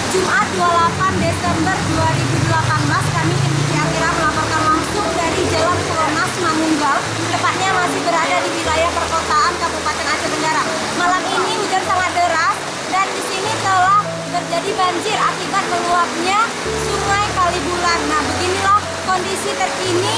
Jumat 28 Desember 2018 kami tim TV Akira melaporkan langsung dari Jalan Pulonas Manunggal, tepatnya masih berada di wilayah perkotaan Kabupaten Aceh Tenggara. Malam ini hujan sangat deras dan di sini telah terjadi banjir akibat meluapnya Sungai Kalibulan. Nah, beginilah kondisi terkini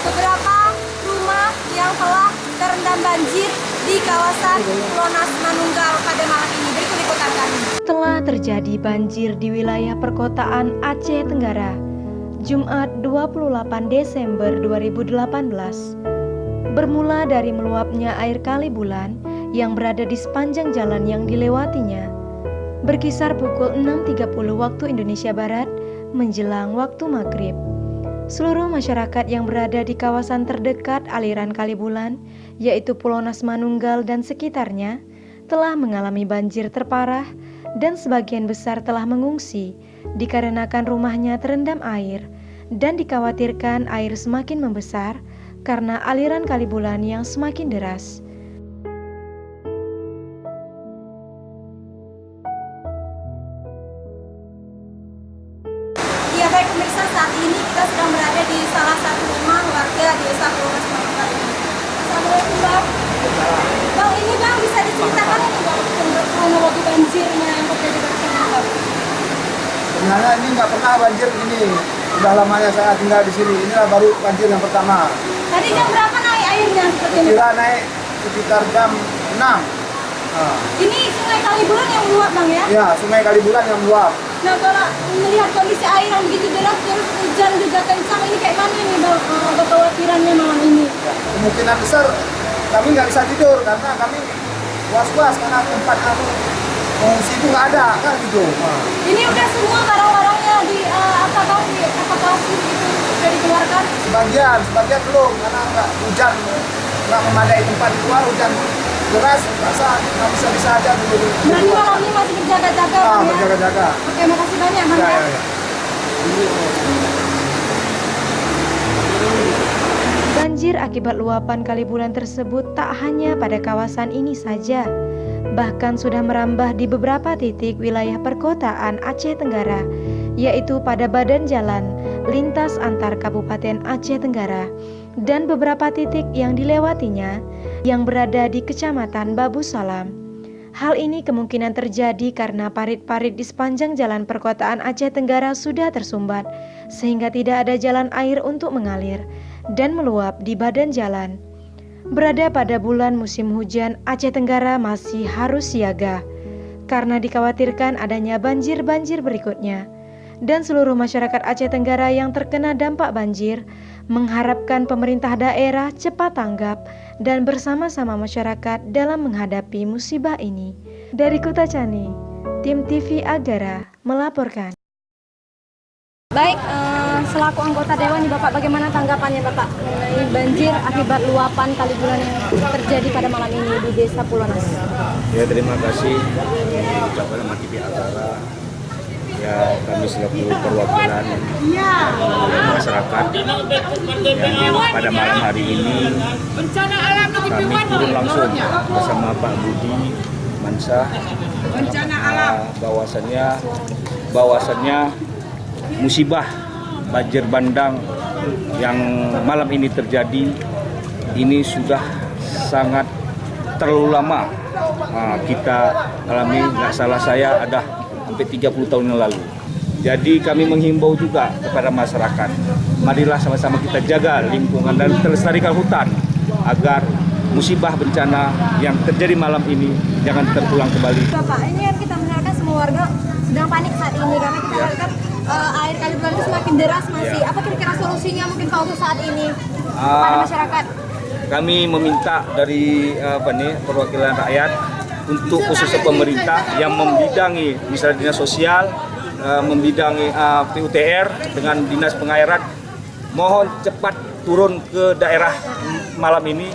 beberapa rumah yang telah terendam banjir di kawasan Pulonas Manunggal pada malam ini. Berikut liputan kami. Telah terjadi banjir di wilayah perkotaan Aceh Tenggara, Jumat 28 Desember 2018. Bermula dari meluapnya air Kalibulan yang berada di sepanjang jalan yang dilewatinya. Berkisar pukul 6.30 waktu Indonesia Barat menjelang waktu maghrib. Seluruh masyarakat yang berada di kawasan terdekat aliran Kalibulan, yaitu Pulonas Manunggal dan sekitarnya, telah mengalami banjir terparah dan sebagian besar telah mengungsi dikarenakan rumahnya terendam air dan dikhawatirkan air semakin membesar karena aliran Kalibulan yang semakin deras. Ya baik pemirsa, saat ini kita sedang berada di salah satu rumah warga desa Pulonas Manunggal ini. Assalamualaikum Bang. Bang, ini Bang bisa diceritakan ini Bang kronologi banjirnya yang terjadi di sini Bang? Sebenarnya ini nggak pernah banjir ini. Udah lamanya saya tinggal di sini. Inilah baru banjir yang pertama. Tadi jam berapa naik airnya seperti ini? Kira naik sekitar jam 6. Nah. Ini Sungai Kalibulan yang meluap Bang ya? Ya, Sungai Kalibulan yang meluap. Nah, kalau melihat kondisi air yang begitu deras terus hujan juga kencang, ini kayak mana nih Bang kekhawatirannya malam ini? Ya, kemungkinan besar kami nggak bisa tidur karena kami was-was karena tempat kami pengungsi itu nggak ada kan gitu. Nah. Ini udah semua barang-barangnya di apa Bang di evakuasi gitu sudah dikeluarkan? Sebagian belum karena nggak hujan nggak memadai tempat di luar, hujan deras rasa nggak bisa aja dulu. Berarti malam ini masih berjaga-jaga Bang ya? Berjaga-jaga. Oke, makasih banyak Bang ya. Banjir akibat luapan Kalibulan tersebut tak hanya pada kawasan ini saja, bahkan sudah merambah di beberapa titik wilayah perkotaan Aceh Tenggara, yaitu pada badan jalan lintas antar Kabupaten Aceh Tenggara dan beberapa titik yang dilewatinya yang berada di Kecamatan Babu Salam. Hal ini kemungkinan terjadi karena parit-parit di sepanjang jalan perkotaan Aceh Tenggara sudah tersumbat, sehingga tidak ada jalan air untuk mengalir dan meluap di badan jalan. Berada pada bulan musim hujan, Aceh Tenggara masih harus siaga karena dikhawatirkan adanya banjir-banjir berikutnya. Dan seluruh masyarakat Aceh Tenggara yang terkena dampak banjir mengharapkan pemerintah daerah cepat tanggap dan bersama-sama masyarakat dalam menghadapi musibah ini. Dari Kota Cani, tim TV Agara melaporkan. Baik, selaku anggota Dewan nih Bapak, bagaimana tanggapannya Bapak mengenai banjir akibat luapan Kalibulan yang terjadi pada malam ini di Desa Pulonas? Ya, terima kasih ucapan sama TV Agara. Ya, kami selaku perwakilan masyarakat yang pada malam hari ini kami turun langsung bersama Pak Budi Mansyah bahwasannya musibah banjir bandang yang malam ini terjadi ini sudah sangat terlalu lama kita alami. Nggak salah saya ada sampai 30 tahun yang lalu. Jadi kami menghimbau juga kepada masyarakat, marilah sama-sama kita jaga lingkungan dan melestarikan hutan agar musibah bencana yang terjadi malam ini jangan terulang kembali. Bapak, ini kan kita melihatkan semua warga sedang panik saat ini karena kita lihat air Kalibulan itu semakin deras masih. Apa kira-kira solusinya mungkin Pak untuk saat ini pada masyarakat? Kami meminta dari perwakilan rakyat untuk khususnya pemerintah yang membidangi misalnya dinas sosial, membidangi PUTR dengan dinas pengairan, mohon cepat turun ke daerah malam ini